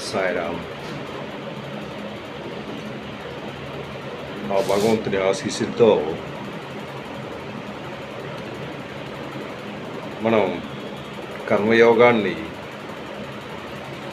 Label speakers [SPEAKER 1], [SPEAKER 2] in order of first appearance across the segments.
[SPEAKER 1] సాయిరామ్. ఆ భగవంతుని ఆశీస్సులతో మనం కర్మయోగాన్ని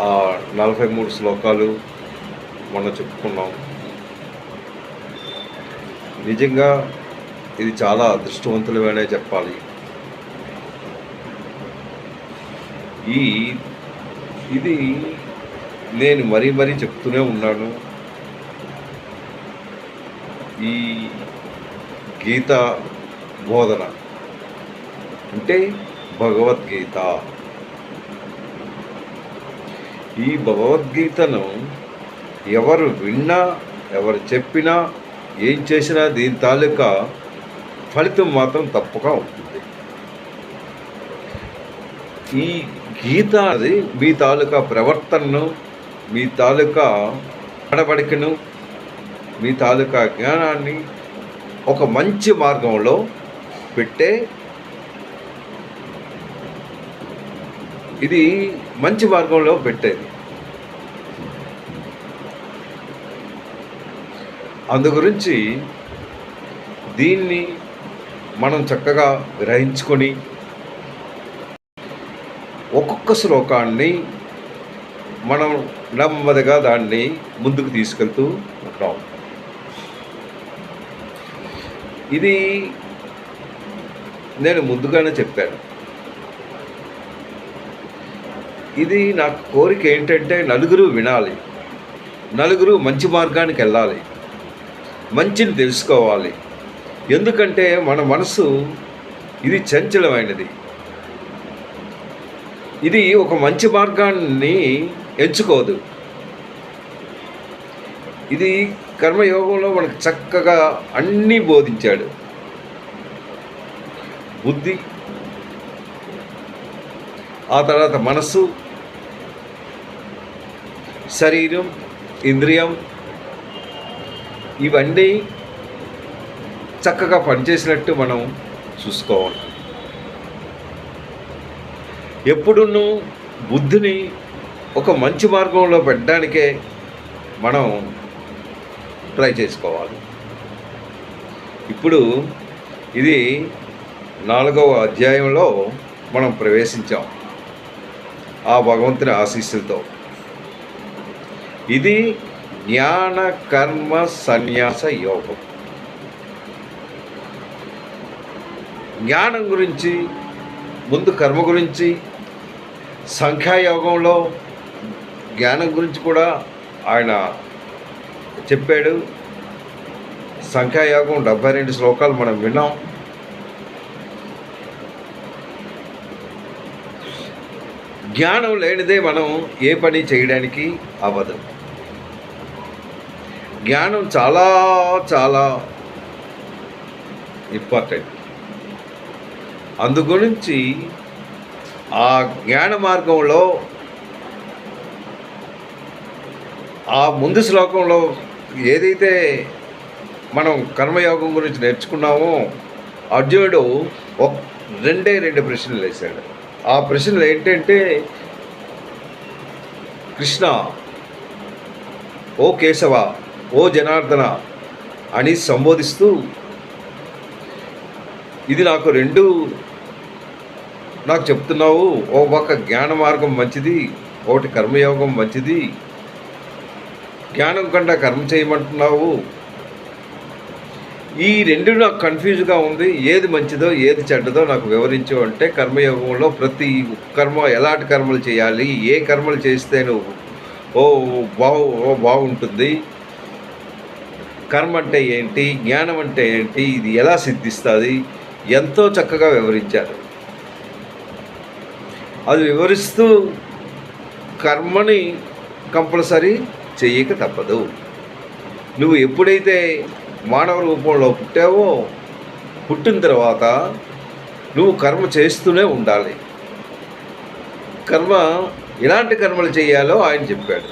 [SPEAKER 1] ఆ 43 శ్లోకాలు మనం చెప్పుకున్నాం. నిజంగా ఇది చాలా అదృష్టవంతులమనే చెప్పాలి. ఇది నేను మరీ చెప్తూనే ఉన్నాను. ఈ గీత బోధన అంటే భగవద్గీత. ఈ భగవద్గీతను ఎవరు విన్నా, ఎవరు చెప్పినా, ఏం చేసినా దీని తాలూకా ఫలితం మాత్రం తప్పగా ఉంటుంది. ఈ గీత అది మీ తాలూకా ప్రవర్తనను, మీ తాలూకా నడవడికను, మీ తాలూకా జ్ఞానాన్ని ఒక మంచి మార్గంలో పెట్టే ఇది మంచి మార్గంలో పెట్టేది. అందు గురించి దీన్ని మనం చక్కగా గ్రహించుకొని ఒక్కొక్క శ్లోకాన్ని మనం నెమ్మదిగా దాన్ని ముందుకు తీసుకెళ్తూ ఉంటాం. ఇది నేను ముందుగానే చెప్పాను. ఇది నాకు కోరిక ఏంటంటే నలుగురు వినాలి, నలుగురు మంచి మార్గానికి వెళ్ళాలి, మంచిని తెలుసుకోవాలి. ఎందుకంటే మన మనసు ఇది చంచలమైనది. ఇది ఒక మంచి మార్గాన్ని ఎంచుకోదు. ఇది కర్మయోగంలో మనకు చక్కగా అన్నీ బోధించాడు. బుద్ధి, ఆ తర్వాత మనస్సు, శరీరం, ఇంద్రియం ఇవన్నీ చక్కగా పనిచేసినట్టు మనం చూసుకోవాలి. ఎప్పుడున్నూ బుద్ధిని ఒక మంచి మార్గంలో పెట్టడానికే మనం ట్రై చేసుకోవాలి. ఇప్పుడు ఇది 4వ అధ్యాయంలో మనం ప్రవేశించాం ఆ భగవంతుని ఆశీస్సులతో. ఇది జ్ఞాన కర్మ సన్యాస యోగం. జ్ఞానం గురించి, ముందు కర్మ గురించి, సంఖ్యాయోగంలో జ్ఞానం గురించి కూడా ఆయన చెప్పాడు. సంఖ్యాయోగం 72 శ్లోకాలు మనం విన్నాం. జ్ఞానం లేనిదే మనం ఏ పని చేయడానికి అవ్వదు. జ్ఞానం చాలా చాలా ఇంపార్టెంట్. అందు గురించి ఆ జ్ఞాన మార్గంలో ఆ ముందు శ్లోకంలో ఏదైతే మనం కర్మయోగం గురించి నేర్చుకున్నామో అర్జునుడు రెండు ప్రశ్నలు వేశాడు. ఆ ప్రశ్నలు ఏంటంటే, కృష్ణ, ఓ కేశవ, ఓ జనార్దన అని సంబోధిస్తూ, ఇది నాకు చెప్తున్నావు. ఓ పక్క జ్ఞాన మార్గం మంచిది, ఒకటి కర్మయోగం మంచిది. జ్ఞానం కన్నా కర్మ చేయమంటున్నావు. ఈ రెండు నాకు కన్ఫ్యూజ్గా ఉంది. ఏది మంచిదో ఏది చెడ్డదో నాకు వివరించు అంటే, కర్మయోగంలో ప్రతి కర్మ ఎలాంటి కర్మలు చేయాలి, ఏ కర్మలు చేస్తే నువ్వు బాగుంటుంది, కర్మ అంటే ఏంటి, జ్ఞానం అంటే ఏంటి, ఇది ఎలా సిద్ధిస్తుంది, ఎంతో చక్కగా వివరించారు. అది వివరిస్తూ కర్మని కంపల్సరీ చెయ్యక తప్పదు. నువ్వు ఎప్పుడైతే మానవ రూపంలో పుట్టావో, పుట్టిన తర్వాత నువ్వు కర్మ చేస్తూనే ఉండాలి. కర్మ ఎలాంటి కర్మలు చేయాలో ఆయన చెప్పాడు.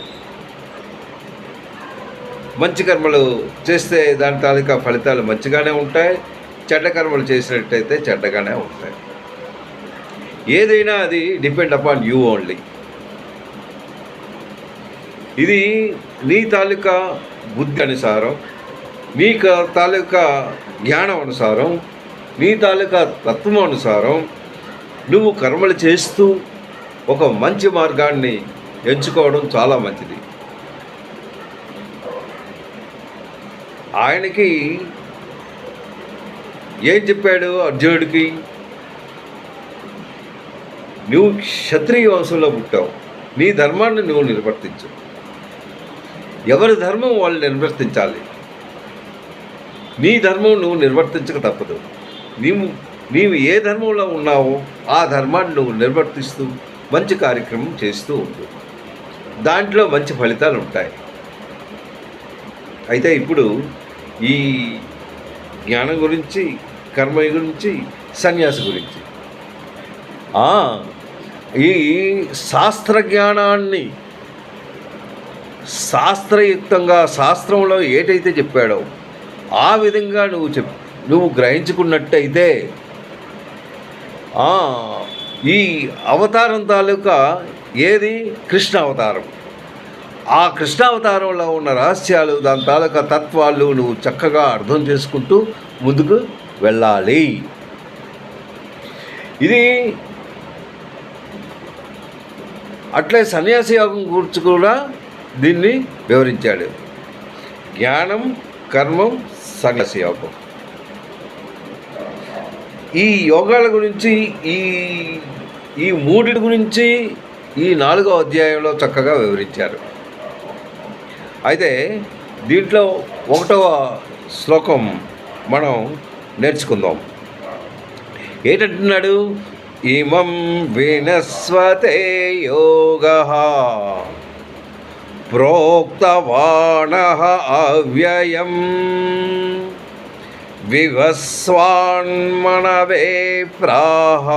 [SPEAKER 1] మంచి కర్మలు చేస్తే దాని తాలూకా ఫలితాలు మంచిగానే ఉంటాయి, చెడ్డ కర్మలు చేసినట్టయితే చెడ్డగానే ఉంటాయి. ఏదైనా అది డిపెండ్ అపాన్ యూ ఓన్లీ. ఇది నీ తాలూకా బుద్ధి అనుసారం, నీ తాలూకా జ్ఞానం అనుసారం, నీ తాలూకా తత్వం అనుసారం నువ్వు కర్మలు చేస్తూ ఒక మంచి మార్గాన్ని ఎంచుకోవడం చాలా మంచిది. ఆయనకి ఏం చెప్పాడు అర్జునుడికి? నువ్వు క్షత్రియ వంశంలో పుట్టావు, నీ ధర్మాన్ని నువ్వు నిర్వర్తించు. ఎవరి ధర్మం వాళ్ళు నిర్వర్తించాలి. నీ ధర్మం నువ్వు నిర్వర్తించక తప్పదు. నీవు ఏ ధర్మంలో ఉన్నావో ఆ ధర్మాన్ని నువ్వు నిర్వర్తిస్తూ మంచి కార్యక్రమం చేస్తూ ఉండు. దాంట్లో మంచి ఫలితాలు ఉంటాయి. అయితే ఇప్పుడు ఈ జ్ఞానం గురించి, కర్మ గురించి, సన్యాసి గురించి, ఈ శాస్త్ర జ్ఞానాన్ని శాస్త్రయుక్తంగా శాస్త్రంలో ఏటైతే చెప్పాడో ఆ విధంగా నువ్వు గ్రహించుకున్నట్టయితే ఈ అవతారం తాలూకా ఏది? కృష్ణ అవతారం. ఆ కృష్ణ అవతారంలో ఉన్న రహస్యాలు, దాని తాలూకా తత్వాలు నువ్వు చక్కగా అర్థం చేసుకుంటూ ముందుకు వెళ్ళాలి. ఇది అట్లే సన్యాసి యోగం గురించి కూడా దీన్ని వివరించాడు. జ్ఞానం, కర్మం, సన్యాసి యోగం. ఈ యోగాల గురించి, ఈ మూడిటి గురించి ఈ 4వ అధ్యాయంలో చక్కగా వివరించారు. అయితే దీంట్లో 1వ శ్లోకం మనం నేర్చుకుందాం. ఏంటంటున్నాడు? ఇమం వినస్వతే యోగః ప్రోక్తవానః అవ్యయం వివస్వాన్మనవే ప్రాహ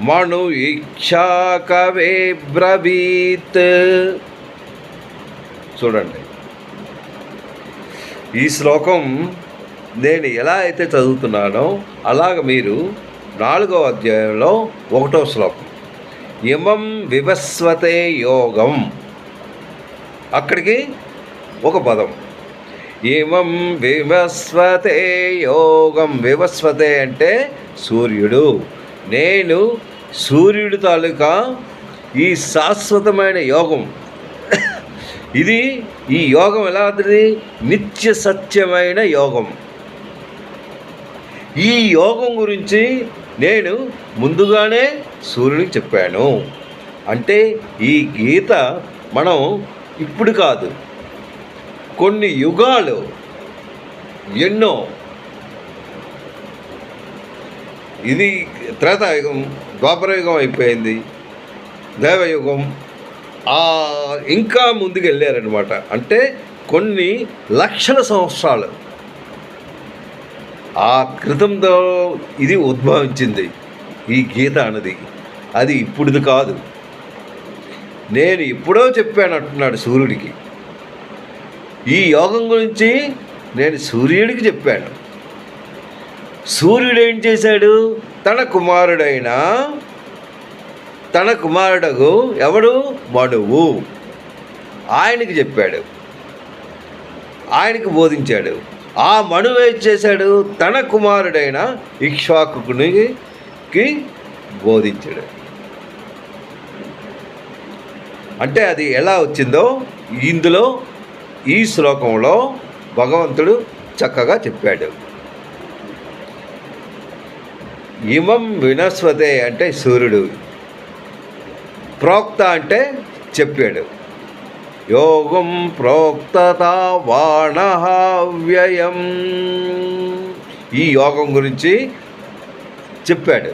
[SPEAKER 1] మను ఇక్షాకవే బ్రవీత్. చూడండి, ఈ శ్లోకం నేను ఎలా అయితే చదువుతున్నానో అలాగ మీరు 4వ అధ్యాయంలో 1వ శ్లోకం, ఇమం వివస్వతే యోగం, అక్కడికి ఒక పదం, ఇమం వివస్వతే యోగం. వివస్వతే అంటే సూర్యుడు. నేను సూర్యుడి తాలూకా ఈ శాశ్వతమైన యోగం. ఈ యోగం ఎలా అవుతుంది? నిత్య సత్యమైన యోగం. ఈ యోగం గురించి నేను ముందుగానే సూర్యుడికి చెప్పాను. అంటే ఈ గీత మనం ఇప్పుడు కాదు, కొన్ని యుగాలు, ఎన్నో, ఇది త్రేతాయుగం, ద్వాపరయుగం అయిపోయింది, దేవయుగం, ఇంకా ముందుకు వెళ్ళారనమాట. అంటే కొన్ని లక్షల సంవత్సరాలు ఆ క్రితంతో ఇది ఉద్భవించింది ఈ గీత అన్నది. అది ఇప్పుడుది కాదు, నేను ఎప్పుడో చెప్పాను అంటున్నాడు సూర్యుడికి. ఈ యోగం గురించి నేను సూర్యుడికి చెప్పాను. సూర్యుడు ఏం చేశాడు? తన కుమారుడు ఎవడు? మనువు. ఆయనకి చెప్పాడు, ఆయనకి బోధించాడు. ఆ మనువు ఏం చేశాడు? తన కుమారుడైన ఇక్ష్వాకునికి బోధించాడు. అంటే అది ఎలా వచ్చిందో ఇందులో ఈ శ్లోకంలో భగవంతుడు చక్కగా చెప్పాడు. ఇమం వినస్వతే అంటే సూర్యుడు, ప్రోక్త అంటే చెప్పాడు. యోగం ప్రోక్తత వాణః వ్యయం, ఈ యోగం గురించి చెప్పాడు.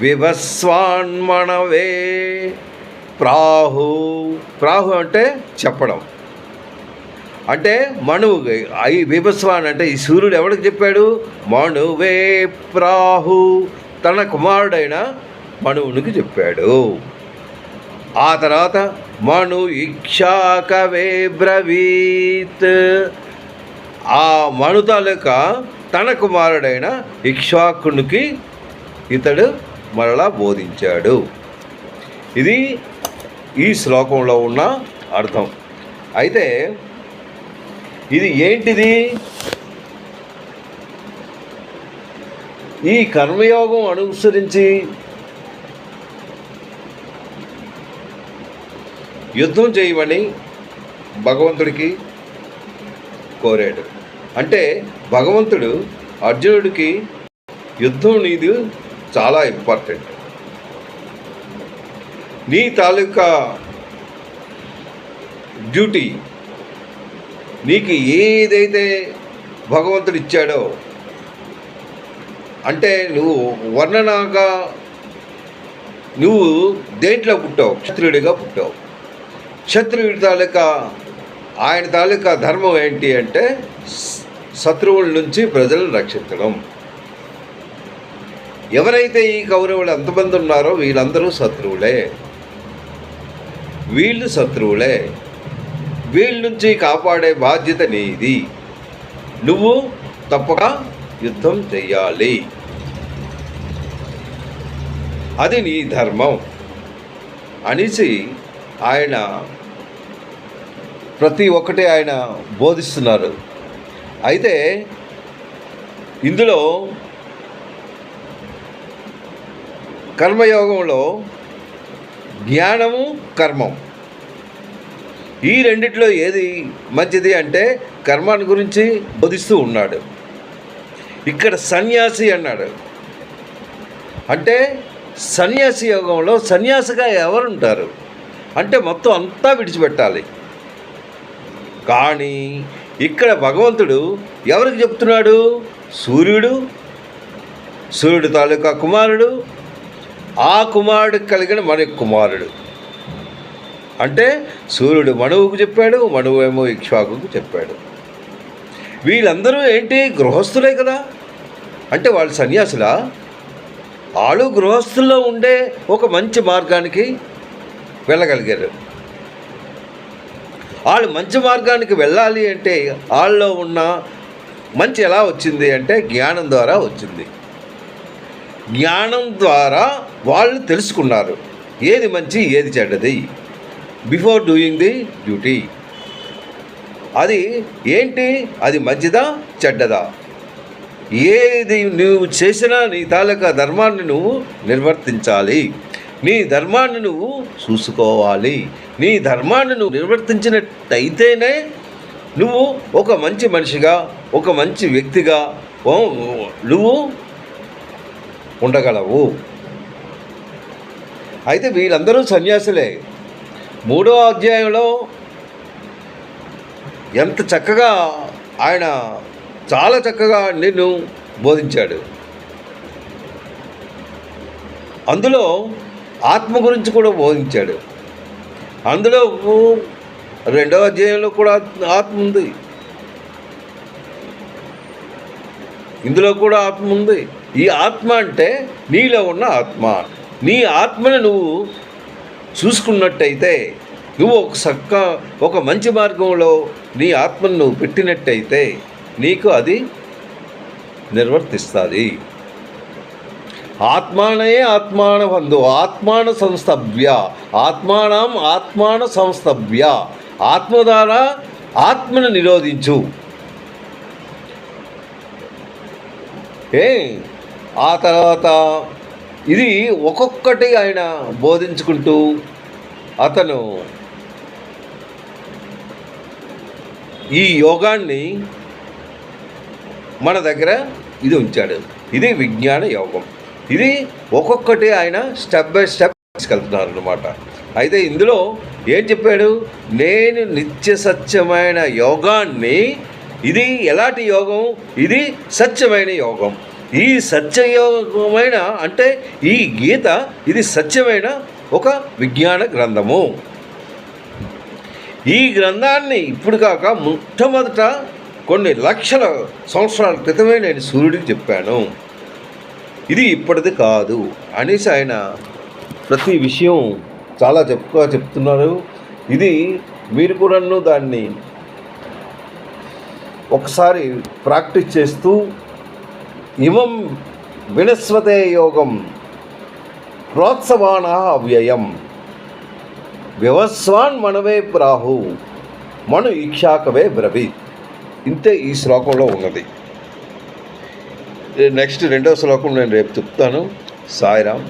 [SPEAKER 1] వివస్వాన్మనవే ప్రాహు, ప్రాహు అంటే చెప్పడం. అంటే మనువు, ఈ విభస్వాన్ అంటే ఈ సూర్యుడు ఎవరికి చెప్పాడు? మనువే ప్రాహు, తన కుమారుడైన మనువునికి చెప్పాడు. ఆ తర్వాత మను ఇక్షాకవే బ్రవీత్, ఆ మను తాలూకా తన కుమారుడైన ఇక్ష్వాకునికి ఇతడు మరలా బోధించాడు. ఇది ఈ శ్లోకంలో ఉన్న అర్థం. అయితే ఇది ఏంటిది? ఈ కర్మయోగం అనుసరించి యుద్ధం చేయమని భగవంతుడికి కోరాడు. అంటే భగవంతుడు అర్జునుడికి యుద్ధం నీది చాలా ఇంపార్టెంట్, నీ తాలూకా డ్యూటీ, నీకు ఏదైతే భగవంతుడు ఇచ్చాడో, అంటే నువ్వు వర్ణనగా నువ్వు దేంట్లో పుట్టావు? క్షత్రియుడిగా పుట్టావు. క్షత్రియుడి ఆయన తాలూకా ధర్మం ఏంటి అంటే శత్రువుల నుంచి ప్రజలను రక్షించడం. ఎవరైతే ఈ కౌరవులు ఎంతమంది ఉన్నారో వీళ్ళందరూ శత్రువులే, వీళ్ళు శత్రువులే. వీళ్ళ నుంచి కాపాడే బాధ్యత నీది. నువ్వు తప్పక యుద్ధం చెయ్యాలి, అది నీ ధర్మం అనేసి ఆయన ప్రతి ఒక్కటి ఆయన బోధిస్తున్నారు. అయితే ఇందులో కర్మయోగంలో జ్ఞానము కర్మం ఈ రెండిట్లో ఏది మంచిది అంటే కర్మాన్ని గురించి బోధిస్తూ ఉన్నాడు. ఇక్కడ సన్యాసి అన్నాడు. అంటే సన్యాసి యోగంలో సన్యాసిగా ఎవరుంటారు అంటే మొత్తం అంతా విడిచిపెట్టాలి. కానీ ఇక్కడ భగవంతుడు ఎవరికి చెప్తున్నాడు? సూర్యుడు తాలూకా కుమారుడు, ఆ కుమారుడికి కలిగిన మన కుమారుడు. అంటే సూర్యుడు మనువుకు చెప్పాడు, మనువు ఏమో ఇక్ష్వాకుకు చెప్పాడు. వీళ్ళందరూ ఏంటి? గృహస్థులే కదా. అంటే వాళ్ళు సన్యాసులా? వాళ్ళు గృహస్థుల్లో ఉండే ఒక మంచి మార్గానికి వెళ్ళగలిగారు. వాళ్ళు మంచి మార్గానికి వెళ్ళాలి అంటే వాళ్ళలో ఉన్న మంచి ఎలా వచ్చింది అంటే జ్ఞానం ద్వారా వచ్చింది. జ్ఞానం ద్వారా వాళ్ళు తెలుసుకున్నారు ఏది మంచి ఏది చెడ్డది బిఫోర్ డూయింగ్ ది డ్యూటీ. అది ఏంటి? అది మంచిదా చెడ్డదా? ఏది నువ్వు చేసినా నీ తాలూకా ధర్మాన్ని నువ్వు నిర్వర్తించాలి, నీ ధర్మాన్ని నువ్వు చూసుకోవాలి. నీ ధర్మాన్ని నువ్వు నిర్వర్తించినట్టయితేనే నువ్వు ఒక మంచి మనిషిగా, ఒక మంచి వ్యక్తిగా నువ్వు ఉండగలవు. అయితే వీళ్ళందరూ సన్యాసులే. 3వ అధ్యాయంలో ఎంత చక్కగా ఆయన చాలా చక్కగా నిన్ను బోధించాడు. అందులో ఆత్మ గురించి కూడా బోధించాడు. అందులో 2వ అధ్యాయంలో కూడా ఆత్మ ఉంది, ఇందులో కూడా ఆత్మ ఉంది. ఈ ఆత్మ అంటే నీలో ఉన్న ఆత్మ. నీ ఆత్మను నువ్వు చూసుకున్నట్టయితే, నువ్వు ఒక మంచి మార్గంలో నీ ఆత్మను నువ్వు పెట్టినట్టయితే నీకు అది నిర్వర్తిస్తుంది. ఆత్మానే ఆత్మాన బంధు ఆత్మాన సంస్థభ్య ఆత్మాన సంస్థభ్య. ఆత్మ ద్వారా ఆత్మను నిరోధించు. ఆ తర్వాత ఇది ఒక్కొక్కటి ఆయన బోధించుకుంటూ అతను ఈ యోగాన్ని మన దగ్గర ఇది ఉంచాడు. ఇది విజ్ఞాన యోగం. ఇది ఒక్కొక్కటి ఆయన స్టెప్ బై స్టెప్ తీసుకెళ్తున్నారు అన్నమాట. అయితే ఇందులో ఏం చెప్పాడు? నేను నిత్య సత్యమైన యోగాన్ని, ఇది ఎలాంటి యోగం? ఇది సత్యమైన యోగం. ఈ సత్యయోగమైన అంటే ఈ గీత ఇది సత్యమైన ఒక విజ్ఞాన గ్రంథము. ఈ గ్రంథాన్ని ఇప్పుడు కాక మొట్టమొదట కొన్ని లక్షల సంవత్సరాల క్రితమే నేను సూర్యుడికి చెప్పాను, ఇది ఇప్పటిది కాదు అనేసి ఆయన ప్రతి విషయం చాలా చెప్తున్నారు. ఇది మీరు కూడా దాన్ని ఒకసారి ప్రాక్టీస్ చేస్తూ ఇమం వినస్వతే యోగం ప్రోత్సవాన అవ్యయం వివస్వాన్ మనవే ప్రాహు మను ఇక్షాకవే బ్రవీత్. ఇంతే ఈ శ్లోకంలో ఉన్నది. నెక్స్ట్ రెండవ శ్లోకం నేను రేపు చెప్తాను. సాయిరామ్.